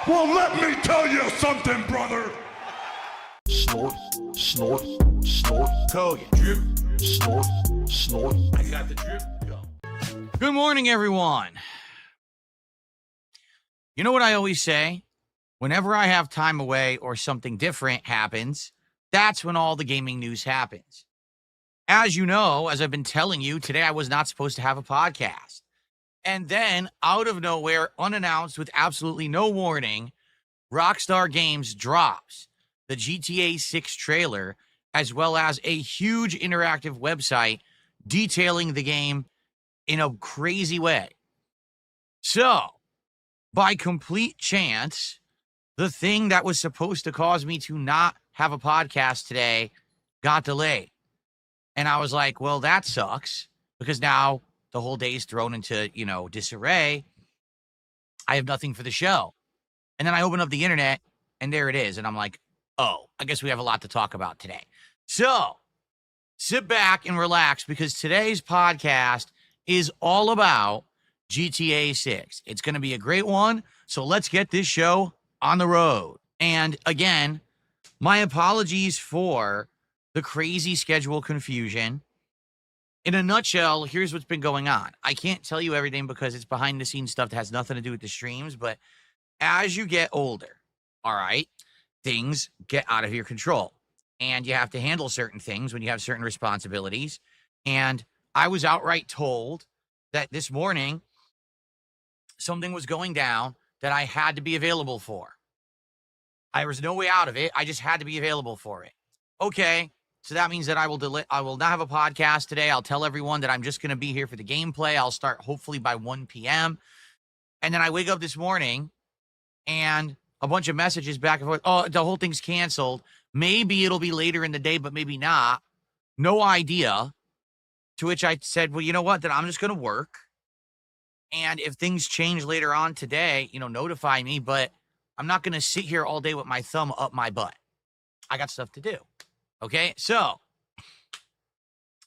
Well, let me tell you something, brother. Snort, snort, snort. Kogan. Drip. Snort, snort. I got the drip. Go. Good morning, everyone. You know what I always say? Whenever I have time away or something different happens, that's when all the gaming news happens. As you know, as I've been telling you, today I was not supposed to have a podcast. And then, out of nowhere, unannounced, with absolutely no warning, Rockstar Games drops the GTA 6 trailer, as well as a huge interactive website detailing the game in a crazy way. So, by complete chance, the thing that was supposed to cause me to not have a podcast today got delayed. And I was like, well, that sucks, because now the whole day is thrown into, disarray. I have nothing for the show. And then I open up the internet, and there it is. And I'm like, oh, I guess we have a lot to talk about today. So sit back and relax, because today's podcast is all about GTA 6. It's going to be a great one. So let's get this show on the road. And again, my apologies for the crazy schedule confusion. In a nutshell, here's what's been going on. I can't tell you everything because it's behind the scenes stuff that has nothing to do with the streams, but as you get older, all right, things get out of your control and you have to handle certain things when you have certain responsibilities. And I was outright told that this morning something was going down that I had to be available for. There was no way out of it. I just had to be available for it. Okay. So that means that I will not have a podcast today. I'll tell everyone that I'm just going to be here for the gameplay. I'll start hopefully by 1 p.m. And then I wake up this morning and a bunch of messages back and forth. Oh, the whole thing's canceled. Maybe it'll be later in the day, but maybe not. No idea. To which I said, well, you know what? Then I'm just going to work. And if things change later on today, notify me. But I'm not going to sit here all day with my thumb up my butt. I got stuff to do. Okay, so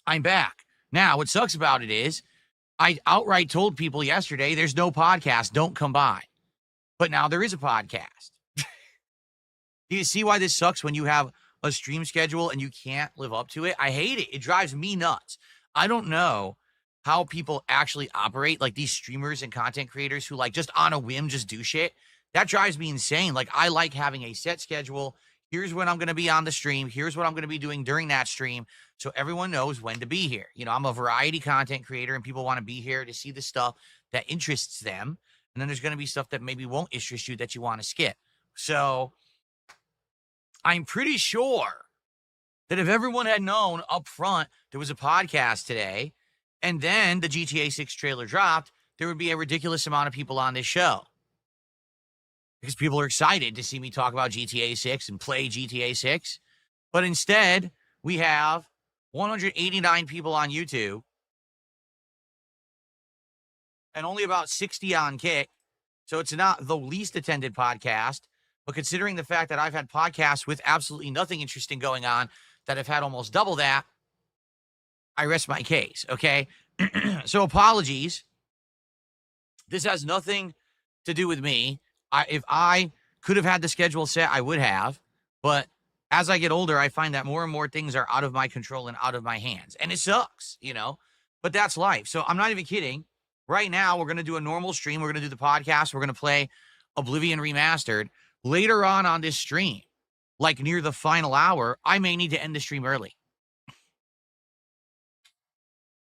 I'm back. Now, what sucks about it is I outright told people yesterday, there's no podcast, don't come by. But now there is a podcast. Do you see why this sucks when you have a stream schedule and you can't live up to it? I hate it. It drives me nuts. I don't know how people actually operate, like these streamers and content creators who just on a whim just do shit. That drives me insane. I like having a set schedule. Here's when I'm going to be on the stream. Here's what I'm going to be doing during that stream. So everyone knows when to be here. I'm a variety content creator and people want to be here to see the stuff that interests them. And then there's going to be stuff that maybe won't interest you that you want to skip. So I'm pretty sure that if everyone had known up front there was a podcast today and then the GTA 6 trailer dropped, there would be a ridiculous amount of people on this show. Because people are excited to see me talk about GTA 6 and play GTA 6. But instead, we have 189 people on YouTube and only about 60 on Kick. So it's not the least attended podcast. But considering the fact that I've had podcasts with absolutely nothing interesting going on that have had almost double that, I rest my case, okay? So apologies. This has nothing to do with me. If I could have had the schedule set, I would have. But as I get older, I find that more and more things are out of my control and out of my hands. And it sucks, But that's life. So I'm not even kidding. Right now, we're going to do a normal stream. We're going to do the podcast. We're going to play Oblivion Remastered. Later on this stream, near the final hour, I may need to end the stream early.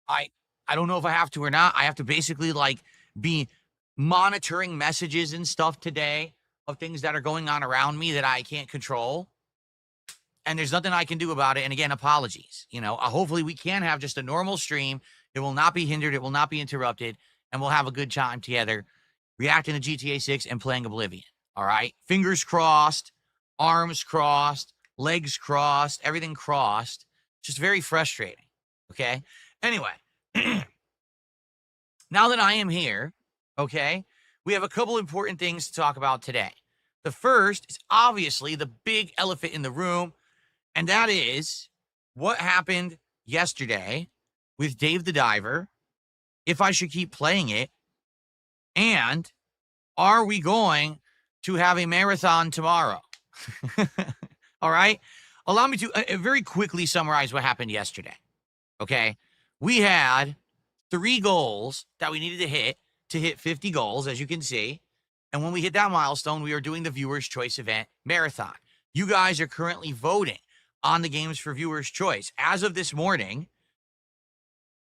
I don't know if I have to or not. I have to basically, be monitoring messages and stuff today of things that are going on around me that I can't control. And there's nothing I can do about it. And again, apologies. Hopefully we can have just a normal stream. It will not be hindered. It will not be interrupted. And we'll have a good time together reacting to GTA 6 and playing Oblivion. All right. Fingers crossed, arms crossed, legs crossed, everything crossed. Just very frustrating. Okay. Anyway, now that I am here, okay, we have a couple important things to talk about today. The first is obviously the big elephant in the room, and that is what happened yesterday with Dave the Diver, if I should keep playing it, and are we going to have a marathon tomorrow. All right? Allow me to very quickly summarize what happened yesterday. Okay? We had 3 goals that we needed to hit 50 goals, as you can see. And when we hit that milestone, we are doing the Viewers' Choice event marathon. You guys are currently voting on the games for Viewers' Choice. As of this morning,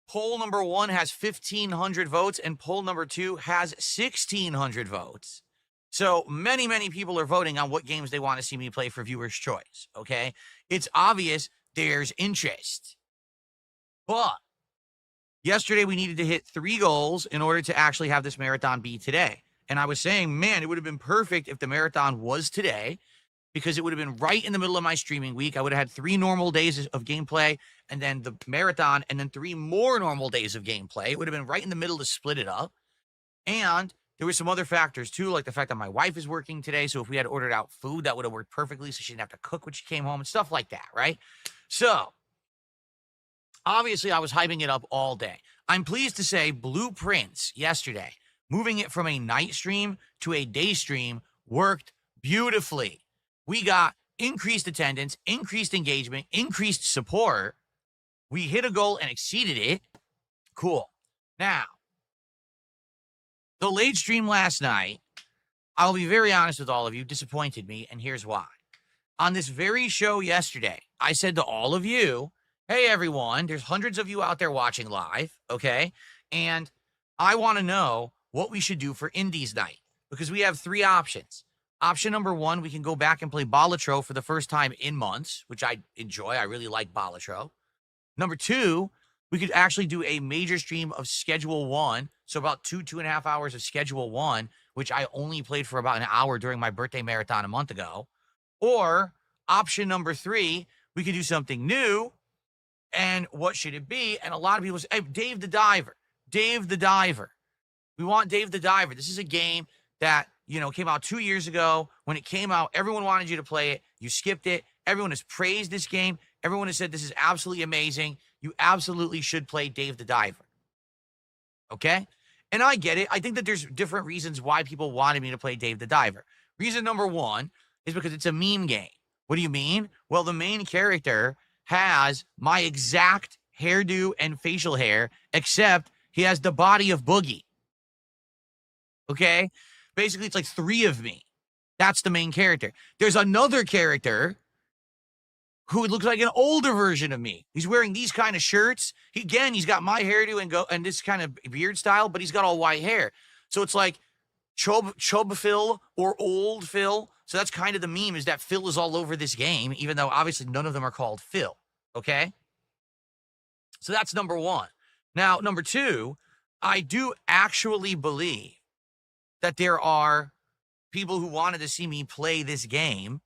poll number 1 has 1,500 votes, and poll number 2 has 1,600 votes. So many, many people are voting on what games they want to see me play for Viewers' Choice, okay? It's obvious there's interest. But yesterday we needed to hit 3 goals in order to actually have this marathon be today. And I was saying, man, it would have been perfect if the marathon was today, because it would have been right in the middle of my streaming week. I would have had 3 normal days of gameplay, and then the marathon, and then 3 more normal days of gameplay. It would have been right in the middle to split it up. And there were some other factors too, like the fact that my wife is working today. So if we had ordered out food, that would have worked perfectly. So she didn't have to cook when she came home and stuff like that, right? So obviously I was hyping it up all day. I'm pleased to say Blueprints yesterday, moving it from a night stream to a day stream, worked beautifully. We got increased attendance, increased engagement, increased support. We hit a goal and exceeded it. Cool. Now, the late stream last night, I'll be very honest with all of you, disappointed me, and here's why. On this very show yesterday, I said to all of you, hey, everyone, there's hundreds of you out there watching live, okay? And I want to know what we should do for Indies Night, because we have 3 options. Option number 1, we can go back and play Balatro for the first time in months, which I enjoy. I really like Balatro. Number 2, we could actually do a major stream of Schedule 1, so about 2.5 hours of Schedule 1, which I only played for about an hour during my birthday marathon a month ago. Or option number 3, we could do something new, and what should it be? And a lot of people say, hey, Dave the Diver. Dave the Diver. We want Dave the Diver. This is a game that, came out 2 years ago. When it came out, everyone wanted you to play it. You skipped it. Everyone has praised this game. Everyone has said this is absolutely amazing. You absolutely should play Dave the Diver. Okay? And I get it. I think that there's different reasons why people wanted me to play Dave the Diver. Reason number 1 is because it's a meme game. What do you mean? Well, the main character has my exact hairdo and facial hair, except he has the body of Boogie. Okay? Basically, it's like 3 of me. That's the main character. There's another character who looks like an older version of me. He's wearing these kind of shirts. He's got my hairdo and this kind of beard style, but he's got all white hair. So it's like Chub Phil or Old Phil. So that's kind of the meme, is that Phil is all over this game, even though obviously none of them are called Phil. Okay? So that's number 1. Now, number 2, I do actually believe that there are people who wanted to see me play this game,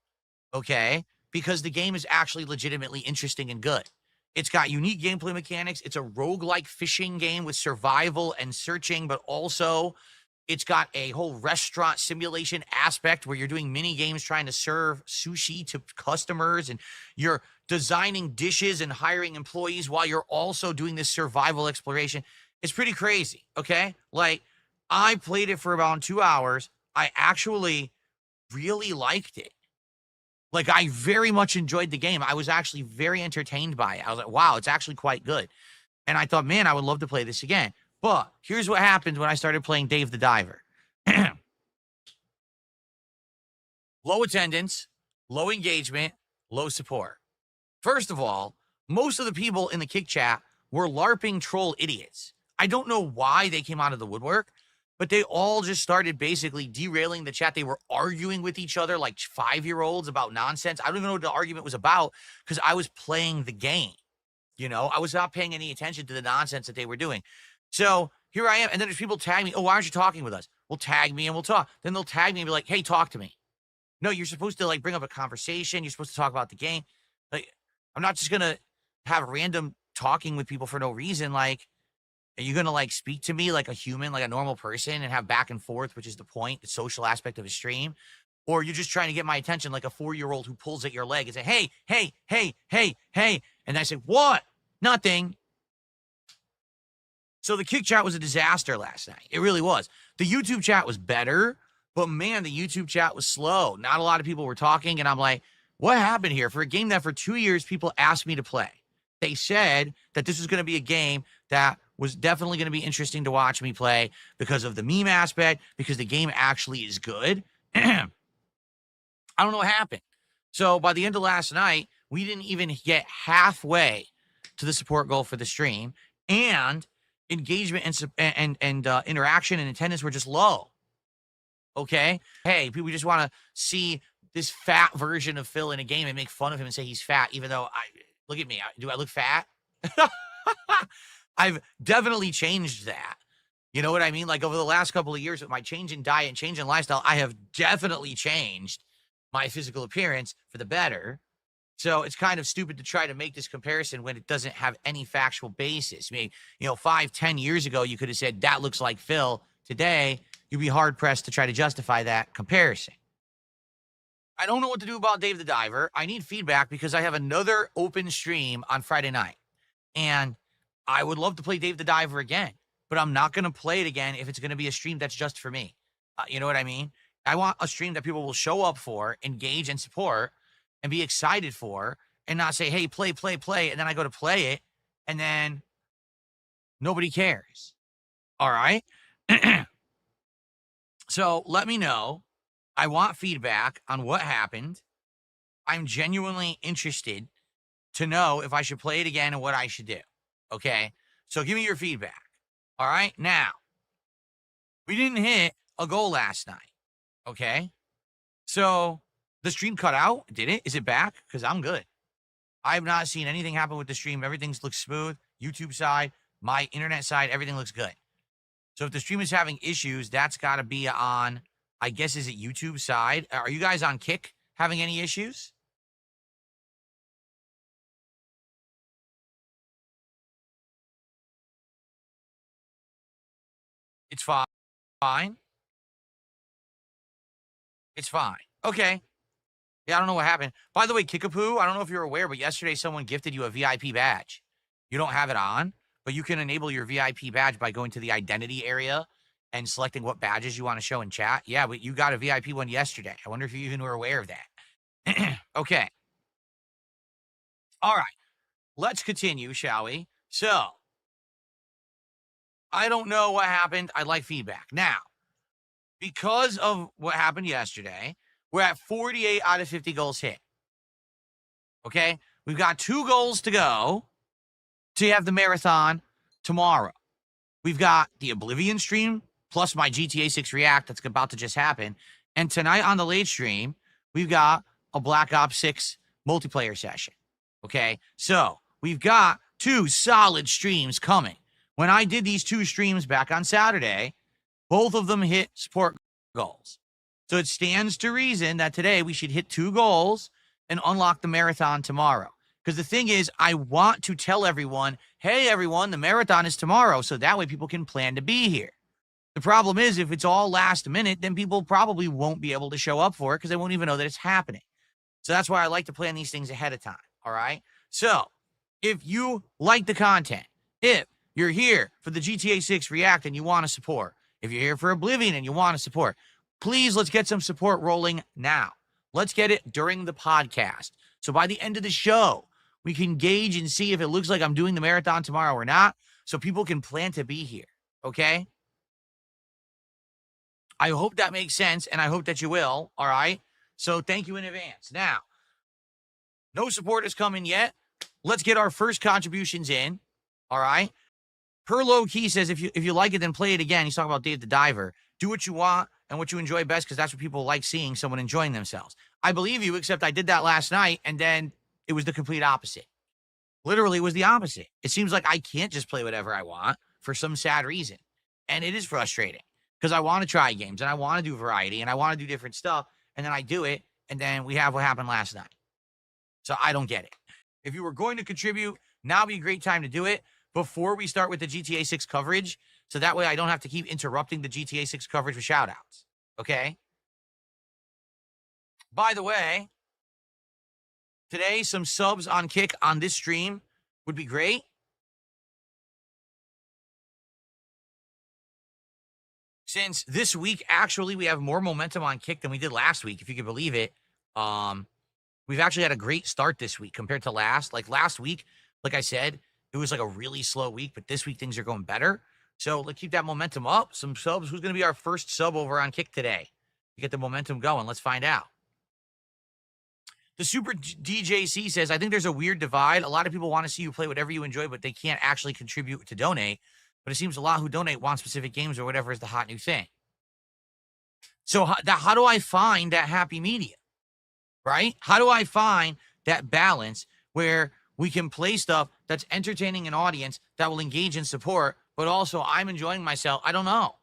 okay, because the game is actually legitimately interesting and good. It's got unique gameplay mechanics. It's a roguelike fishing game with survival and searching, but also it's got a whole restaurant simulation aspect where you're doing mini games trying to serve sushi to customers, and you're designing dishes and hiring employees while you're also doing this survival exploration. It's pretty crazy, okay? Like, I played it for about 2 hours. I actually really liked it. Like, I very much enjoyed the game. I was actually very entertained by it. I was like, wow, it's actually quite good. And I thought, man, I would love to play this again. But here's what happened when I started playing Dave the Diver. Low attendance, low engagement, low support. First of all, most of the people in the Kick Chat were LARPing troll idiots. I don't know why they came out of the woodwork, but they all just started basically derailing the chat. They were arguing with each other like 5-year-olds about nonsense. I don't even know what the argument was about, because I was playing the game. I was not paying any attention to the nonsense that they were doing. So here I am. And then there's people tag me. Oh, why aren't you talking with us? Well, tag me and we'll talk. Then they'll tag me and be like, hey, talk to me. No, you're supposed to bring up a conversation. You're supposed to talk about the game. Like, I'm not just going to have random talking with people for no reason. Like, are you going to speak to me like a human, like a normal person, and have back and forth, which is the point, the social aspect of a stream? Or you're just trying to get my attention like a 4-year-old who pulls at your leg and say, hey, hey, hey, hey, hey. And I say, what? Nothing. So the Kick Chat was a disaster last night. It really was. The YouTube chat was better, But man, the YouTube chat was slow. Not a lot of people were talking. And I'm like, what happened here? For a game that for 2 years people asked me to play. They said that this was going to be a game that was definitely going to be interesting to watch me play because of the meme aspect, because the game actually is good. I don't know what happened. So by the end of last night, we didn't even get halfway to the support goal for the stream, and engagement and interaction and attendance were just low. Okay, hey, people just want to see this fat version of Phil in a game and make fun of him and say he's fat, even though look at me. Do I look fat? I've definitely changed that. You know what I mean? Like over the last couple of years with my change in diet and change in lifestyle, I have definitely changed my physical appearance for the better. So it's kind of stupid to try to make this comparison when it doesn't have any factual basis. I mean, 5-10 years ago, you could have said that looks like Phil. Today, you'd be hard pressed to try to justify that comparison. I don't know what to do about Dave the Diver. I need feedback because I have another open stream on Friday night. And I would love to play Dave the Diver again, but I'm not going to play it again if it's going to be a stream that's just for me. You know what I mean? I want a stream that people will show up for, engage and support, and be excited for, and not say, hey, play, and then I go to play it, and then nobody cares. All right? So let me know. I want feedback on what happened. I'm genuinely interested to know if I should play it again and what I should do. Okay? So give me your feedback. All right? Now, we didn't hit a goal last night. Okay? So the stream cut out. Did it? Is it back? Because I'm good. I have not seen anything happen with the stream. Everything looks smooth. YouTube side, my internet side, everything looks good. So if the stream is having issues, that's got to be on, I guess, is it YouTube side? Are you guys on Kick having any issues? It's fine. It's fine. Okay. Yeah, I don't know what happened. By the way, Kickapoo, I don't know if you're aware, but yesterday someone gifted you a VIP badge. You don't have it on, but you can enable your VIP badge by going to the identity area and selecting what badges you want to show in chat. Yeah, but you got a VIP one yesterday. I wonder if you even were aware of that. Okay. All right. Let's continue, shall we? So, I don't know what happened. I'd like feedback. Now, because of what happened yesterday, we're at 48 out of 50 goals hit. Okay? We've got 2 goals to go to have the marathon tomorrow. We've got the Oblivion stream plus my GTA 6 React that's about to just happen. And tonight on the late stream, we've got a Black Ops 6 multiplayer session. Okay? So, we've got 2 solid streams coming. When I did these 2 streams back on Saturday, both of them hit support goals. So it stands to reason that today we should hit 2 goals and unlock the marathon tomorrow. Because the thing is, I want to tell everyone, hey, everyone, the marathon is tomorrow. So that way people can plan to be here. The problem is, if it's all last minute, then people probably won't be able to show up for it because they won't even know that it's happening. So that's why I like to plan these things ahead of time. All right. So if you like the content, if you're here for the GTA 6 React and you want to support, if you're here for Oblivion and you want to support, please, let's get some support rolling now. Let's get it during the podcast. So by the end of the show, we can gauge and see if it looks like I'm doing the marathon tomorrow or not, so people can plan to be here, okay? I hope that makes sense, and I hope that you will, all right? So thank you in advance. Now, no support is coming yet. Let's get our first contributions in, all right? Per Low Key says, if you like it, then play it again. He's talking about Dave the Diver. Do what you want and what you enjoy best, because that's what people like seeing, someone enjoying themselves. I believe you, except I did that last night, and then it was the complete opposite. Literally, it was the opposite. It seems like I can't just play whatever I want for some sad reason. And it is frustrating, because I want to try games, and I want to do variety, and I want to do different stuff, and then I do it, and then we have what happened last night. So I don't get it. If you were going to contribute, now would be a great time to do it before we start with the GTA 6 coverage, so that way I don't have to keep interrupting the GTA 6 coverage with shout-outs, okay? By the way, today, some subs on Kick on this stream would be great. since this week, actually, we have more momentum on Kick than we did last week, if you can believe it. We've actually had a great start this week compared to last. Like last week, like I said, it was like a really slow week, but this week things are going better. So let's keep that momentum up. Some subs. Who's going to be our first sub over on Kick today? To get the momentum going. Let's find out. The Super DJC says, I think there's a weird divide. A lot of people want to see you play whatever you enjoy, but they can't actually contribute to donate. But it seems a lot who donate want specific games or whatever is the hot new thing. So how do I find that happy medium? Right? How do I find that balance where we can play stuff that's entertaining an audience that will engage and support, but also I'm enjoying myself? I don't know.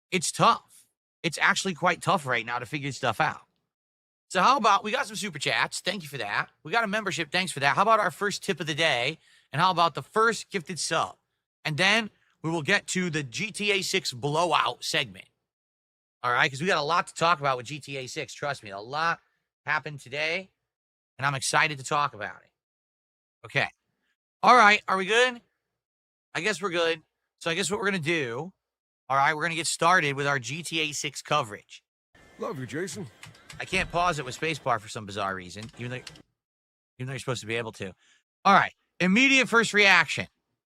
It's tough. It's actually quite tough right now to figure stuff out. So how about, we got some super chats. Thank you for that. We got a membership. Thanks for that. How about our first tip of the day? And how about the first gifted sub? And then we will get to the GTA 6 blowout segment. All right? Because we got a lot to talk about with GTA 6. Trust me, a lot happened today. And I'm excited to talk about it. Okay. All right. Are we good? I guess we're good. So I guess what we're going to do, all right, we're going to get started with our GTA 6 coverage. Love you, Jason. I can't pause it with spacebar for some bizarre reason, even though you're supposed to be able to. All right. Immediate first reaction.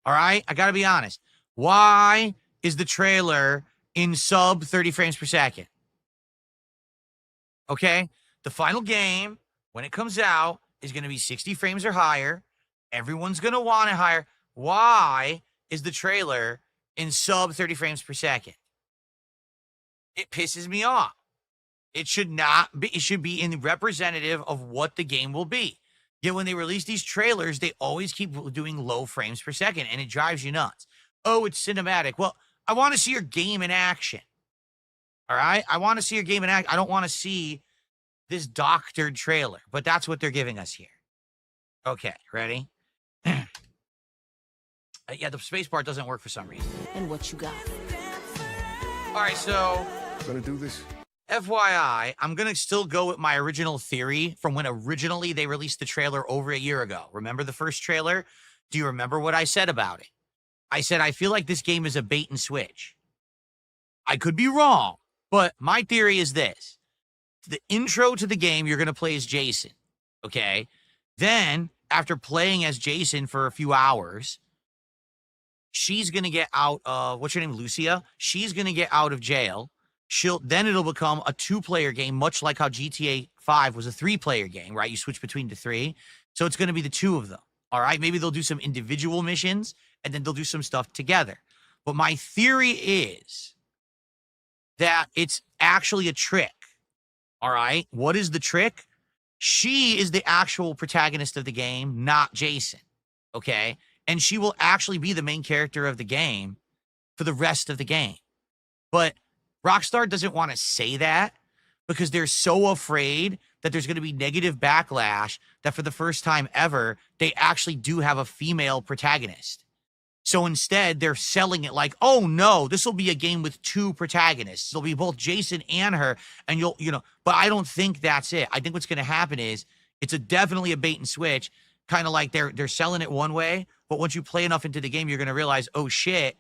All right. I got to be honest. Why is the trailer in sub 30 frames per second? Okay. The final game, when it comes out, is going to be 60 frames or higher. Everyone's going to want it higher. Why is the trailer in sub 30 frames per second? It pisses me off. It should not be. It should be in representative of what the game will be. Yet when they release these trailers, they always keep doing low frames per second, and it drives you nuts. Oh, it's cinematic. Well, I want to see your game in action. All right? I want to see your game in action. I don't want to see this doctored trailer, but that's what they're giving us here. Okay, ready? Yeah, the spacebar doesn't work for some reason. And what you got? All right, so Gonna do this? FYI, I'm going to still go with my original theory from when originally they released the trailer over a year ago. Remember the first trailer? Do you remember what I said about it? I said, I feel like this game is a bait and switch. I could be wrong, but my theory is this. The intro to the game, you're going to play as Jason, okay? Then, after playing as Jason for a few hours, she's going to get out of, what's her name, Lucia? She's going to get out of jail. Then it'll become a 2-player game, much like how GTA 5 was a 3-player game, right? You switch between the 3. So it's going to be the 2 of them, all right? Maybe they'll do some individual missions, and then they'll do some stuff together. But my theory is that it's actually a trick, all right? What is the trick? She is the actual protagonist of the game, not Jason, okay? And she will actually be the main character of the game for the rest of the game. But Rockstar doesn't want to say that because they're so afraid that there's going to be negative backlash that for the first time ever, they actually do have a female protagonist. So instead, they're selling it like, oh no, this will be a game with 2 protagonists. It'll be both Jason and her, and but I don't think that's it. I think what's going to happen is it's definitely a bait and switch, kind of like they're selling it one way, but once you play enough into the game, you're going to realize, oh shit,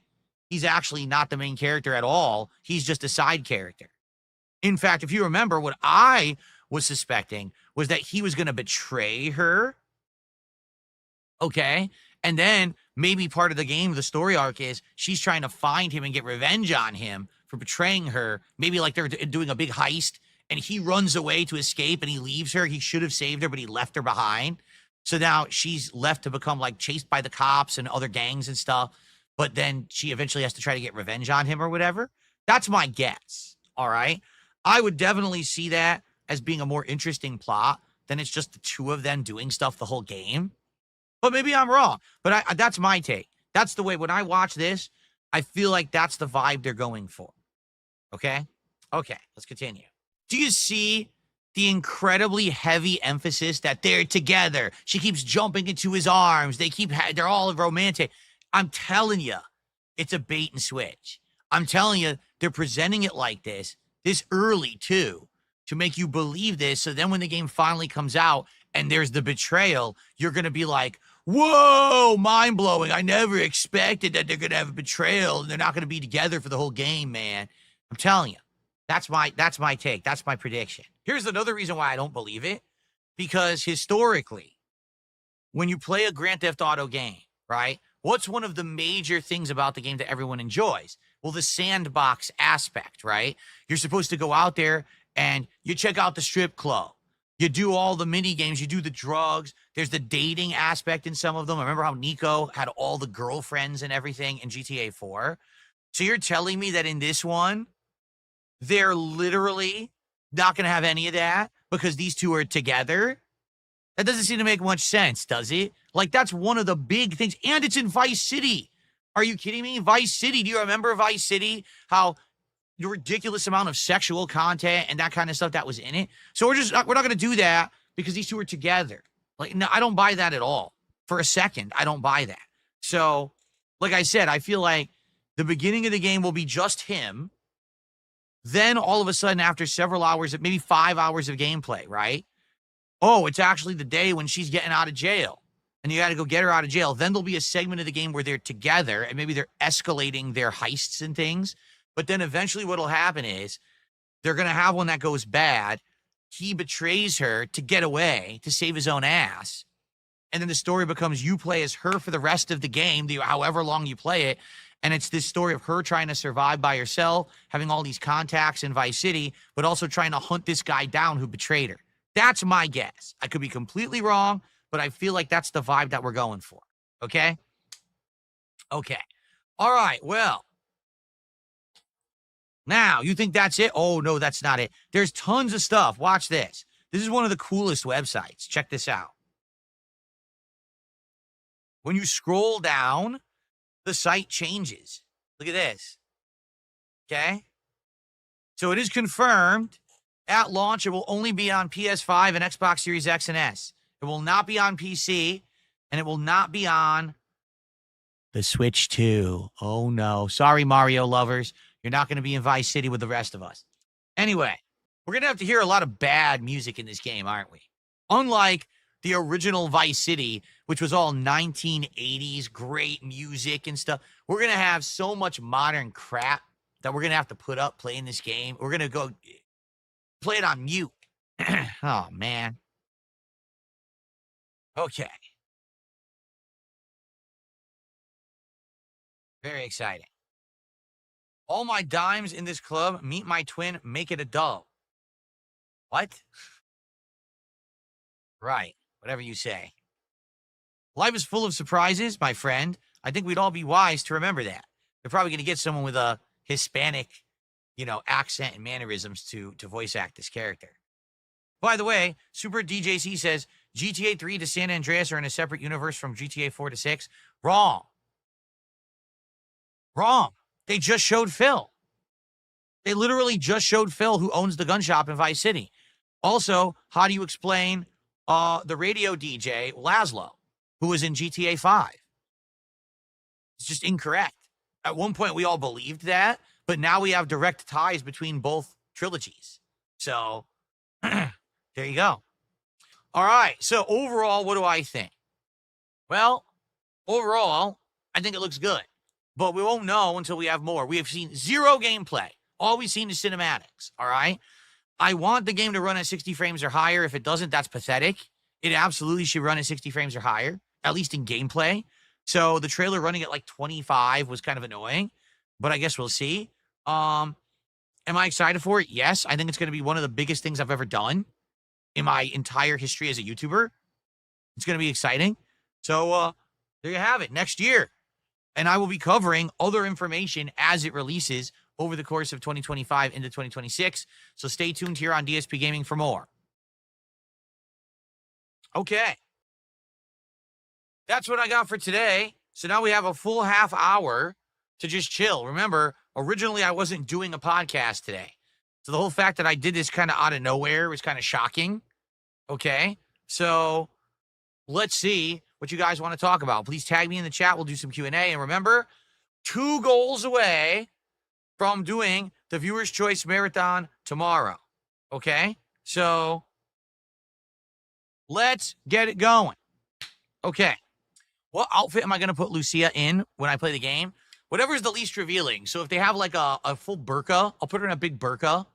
he's actually not the main character at all. He's just a side character. In fact, if you remember, what I was suspecting was that he was going to betray her. Okay. And then maybe part of the game, the story arc is she's trying to find him and get revenge on him for betraying her. Maybe like they're doing a big heist and he runs away to escape and he leaves her. He should have saved her, but he left her behind. So now she's left to become like chased by the cops and other gangs and stuff. But then she eventually has to try to get revenge on him or whatever. That's my guess, all right? I would definitely see that as being a more interesting plot than it's just the 2 of them doing stuff the whole game. But maybe I'm wrong. But that's my take. That's the way, when I watch this, I feel like that's the vibe they're going for. Okay? Okay, let's continue. Do you see the incredibly heavy emphasis that they're together? She keeps jumping into his arms. They're all romantic. I'm telling you, it's a bait and switch. I'm telling you, they're presenting it like this early too, to make you believe this. So then when the game finally comes out and there's the betrayal, you're going to be like, whoa, mind blowing. I never expected that they're going to have a betrayal and they're not going to be together for the whole game, man. I'm telling you. That's my take. That's my prediction. Here's another reason why I don't believe it. Because historically, when you play a Grand Theft Auto game, right? What's one of the major things about the game that everyone enjoys? Well, the sandbox aspect, right? You're supposed to go out there and you check out the strip club. You do all the mini games, you do the drugs. There's the dating aspect in some of them. I remember how Nico had all the girlfriends and everything in GTA 4. So you're telling me that in this one, they're literally not going to have any of that because these two are together? That doesn't seem to make much sense, does it? Like, that's one of the big things. And it's in Vice City. Are you kidding me? Vice City. Do you remember Vice City? How the ridiculous amount of sexual content and that kind of stuff that was in it. So we're not going to do that because these two are together. Like, no, I don't buy that at all. For a second, I don't buy that. So, like I said, I feel like the beginning of the game will be just him. Then all of a sudden, after several hours, maybe 5 hours of gameplay, right? Oh, it's actually the day when she's getting out of jail. And you got to go get her out of jail. Then there'll be a segment of the game where they're together and maybe they're escalating their heists and things. But then eventually what'll happen is they're going to have one that goes bad. He betrays her to get away, to save his own ass. And then the story becomes you play as her for the rest of the game, however long you play it. And it's this story of her trying to survive by herself, having all these contacts in Vice City, but also trying to hunt this guy down who betrayed her. That's my guess. I could be completely wrong, but I feel like that's the vibe that we're going for. Okay? Okay. All right. Well, now, you think that's it? Oh, no, that's not it. There's tons of stuff. Watch this. This is one of the coolest websites. Check this out. When you scroll down, the site changes. Look at this. Okay? So it is confirmed. At launch, it will only be on PS5 and Xbox Series X and S. It will not be on PC, and it will not be on the Switch 2. Oh, no. Sorry, Mario lovers. You're not going to be in Vice City with the rest of us. Anyway, we're going to have to hear a lot of bad music in this game, aren't we? Unlike the original Vice City, which was all 1980s, great music and stuff. We're going to have so much modern crap that we're going to have to put up playing this game. We're going to go play it on mute. Oh, man. Okay. Very exciting. All my dimes in this club, meet my twin, make it a dub. What? Right. Whatever you say. Life is full of surprises, my friend. I think we'd all be wise to remember that. They're probably going to get someone with a Hispanic, accent and mannerisms to voice act this character. By the way, Super DJC says GTA 3 to San Andreas are in a separate universe from GTA 4 to 6. Wrong. Wrong. They just showed Phil. They literally just showed Phil, who owns the gun shop in Vice City. Also, how do you explain the radio DJ, Laszlo, who was in GTA 5? It's just incorrect. At one point, we all believed that, but now we have direct ties between both trilogies. So, there you go. All right, so overall, what do I think? Well, overall, I think it looks good. But we won't know until we have more. We have seen zero gameplay. All we've seen is cinematics, all right? I want the game to run at 60 frames or higher. If it doesn't, that's pathetic. It absolutely should run at 60 frames or higher, at least in gameplay. So the trailer running at like 25 was kind of annoying, but I guess we'll see. Am I excited for it? Yes. I think it's going to be one of the biggest things I've ever done in my entire history as a YouTuber. It's going to be exciting. So there you have it. Next year. And I will be covering other information as it releases over the course of 2025 into 2026. So stay tuned here on DSP Gaming for more. Okay. That's what I got for today. So now we have a full half hour to just chill. Remember, originally I wasn't doing a podcast today. So the whole fact that I did this kind of out of nowhere was kind of shocking. Okay. So let's see what you guys want to talk about. Please tag me in the chat. We'll do some Q&A. And remember, 2 goals away from doing the Viewer's Choice Marathon tomorrow. Okay? So, let's get it going. Okay. What outfit am I going to put Lucia in when I play the game? Whatever's the least revealing. So if they have like a full burqa, I'll put her in a big burqa,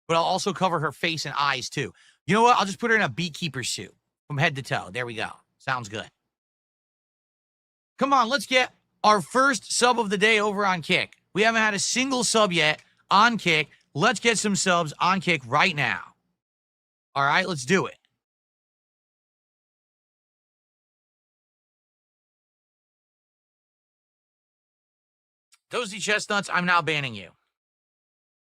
but I'll also cover her face and eyes too. You know what? I'll just put her in a beekeeper suit from head to toe. There we go. Sounds good. Come on, let's get our first sub of the day over on Kick. We haven't had a single sub yet on Kick. Let's get some subs on Kick right now. All right, let's do it. Toasty Chestnuts, I'm now banning you.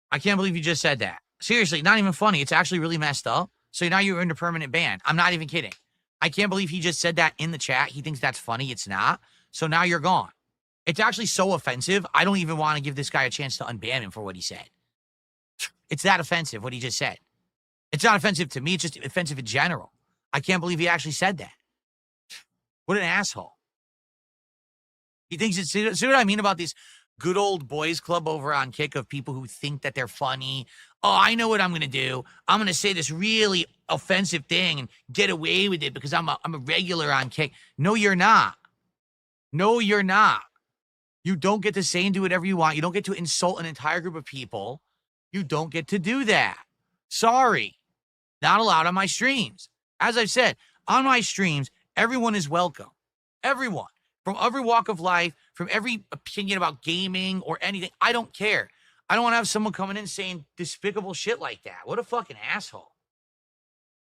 I can't believe you just said that. Seriously, not even funny. It's actually really messed up. So now you're under permanent ban. I'm not even kidding. I can't believe he just said that in the chat. He thinks that's funny. It's not. So now you're gone. It's actually so offensive. I don't even want to give this guy a chance to unban him for what he said. It's that offensive, what he just said. It's not offensive to me. It's just offensive in general. I can't believe he actually said that. What an asshole. He thinks it's, see what I mean about these good old boys club over on Kick of people who think that they're funny. Oh, I know what I'm going to do. I'm going to say this really offensive thing and get away with it because I'm a regular on Kick. No, you're not. No, you're not. You don't get to say and do whatever you want. You don't get to insult an entire group of people. You don't get to do that. Sorry. Not allowed on my streams. As I've said, on my streams, everyone is welcome. Everyone. From every walk of life, from every opinion about gaming or anything. I don't care. I don't want to have someone coming in saying despicable shit like that. What a fucking asshole.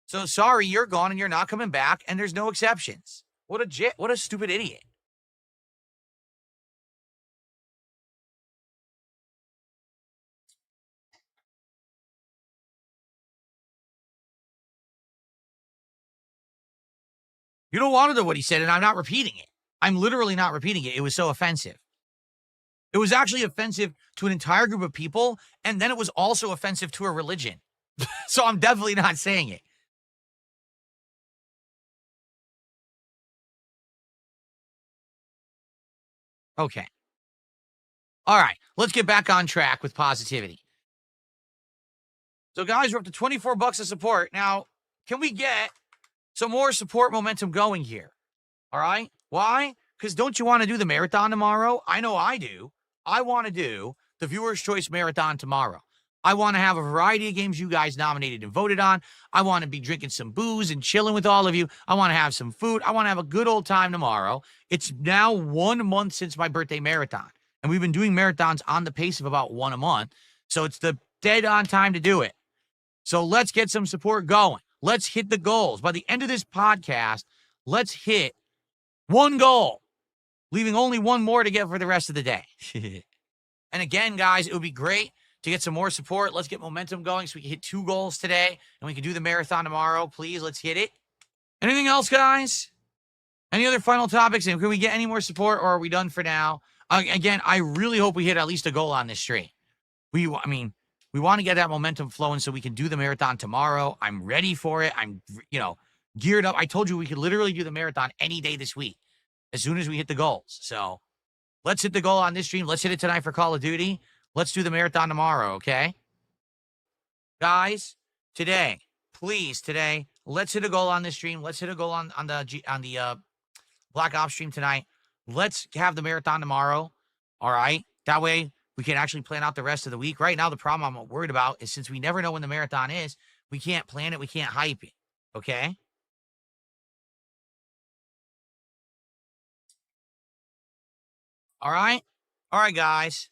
So sorry, you're gone and you're not coming back and there's no exceptions. What a stupid idiot. You don't want to know what he said, and I'm not repeating it. I'm literally not repeating it. It was so offensive. It was actually offensive to an entire group of people, and then it was also offensive to a religion. So I'm definitely not saying it. Okay. All right, let's get back on track with positivity. So guys, we're up to 24 bucks of support. Now, can we get some more support momentum going here? All right? Why? Because don't you want to do the marathon tomorrow? I know I do. I want to do the Viewer's Choice Marathon tomorrow. I want to have a variety of games you guys nominated and voted on. I want to be drinking some booze and chilling with all of you. I want to have some food. I want to have a good old time tomorrow. It's now 1 month since my birthday marathon. And we've been doing marathons on the pace of about one a month. So it's the dead on time to do it. So let's get some support going. Let's hit the goals. By the end of this podcast, let's hit one goal, leaving only one more to get for the rest of the day. And again, guys, it would be great to get some more support. Let's get momentum going so we can hit 2 goals today and we can do the marathon tomorrow. Please, let's hit it. Anything else, guys? Any other final topics? And can we get any more support or are we done for now? Again, I really hope we hit at least a goal on this stream. We want to get that momentum flowing so we can do the marathon tomorrow. I'm ready for it. I'm, geared up. I told you we could literally do the marathon any day this week as soon as we hit the goals. So let's hit the goal on this stream. Let's hit it tonight for Call of Duty. Let's do the marathon tomorrow, okay? Guys, today, let's hit a goal on this stream. Let's hit a goal on the Black Ops stream tonight. Let's have the marathon tomorrow, all right? That way we can actually plan out the rest of the week. Right now, the problem I'm worried about is since we never know when the marathon is, we can't plan it, we can't hype it, okay? All right? All right, guys.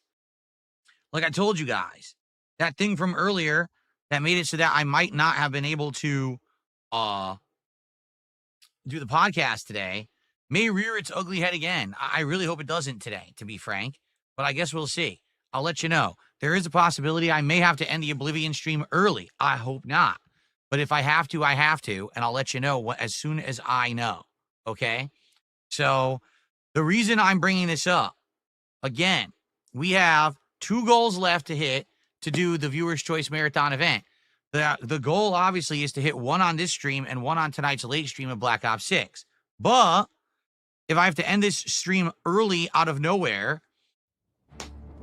Like I told you guys, that thing from earlier that made it so that I might not have been able to do the podcast today may rear its ugly head again. I really hope it doesn't today, to be frank, but I guess we'll see. I'll let you know. There is a possibility I may have to end the Oblivion stream early. I hope not. But if I have to, I have to, and I'll let you know as soon as I know, okay? So the reason I'm bringing this up, again, we have 2 goals left to hit to do the Viewer's Choice Marathon event. The goal, obviously, is to hit 1 on this stream and 1 on tonight's late stream of Black Ops 6. But if I have to end this stream early out of nowhere,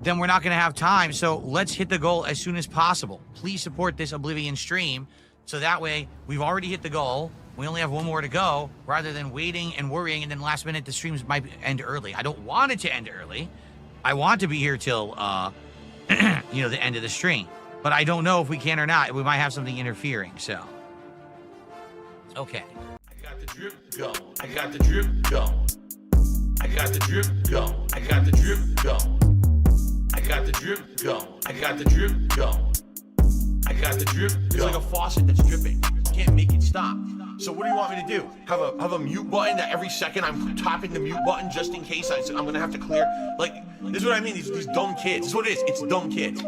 then we're not going to have time. So let's hit the goal as soon as possible. Please support this Oblivion stream so that way we've already hit the goal. We only have 1 more to go rather than waiting and worrying and then last minute the streams might end early. I don't want it to end early, I want to be here till, you know, the end of the stream. But I don't know if we can or not. We might have something interfering, so. Okay. I got the drip going. I got the drip going. I got the drip going. I got the drip going. I got the drip going. I got the drip going. I got the drip going. It's like a faucet that's dripping. You can't make it stop. So what do you want me to do? Have a mute button that every second I'm tapping the mute button just in case I'm gonna have to clear? Like, this is what I mean, these dumb kids. This is what it is, it's dumb kids.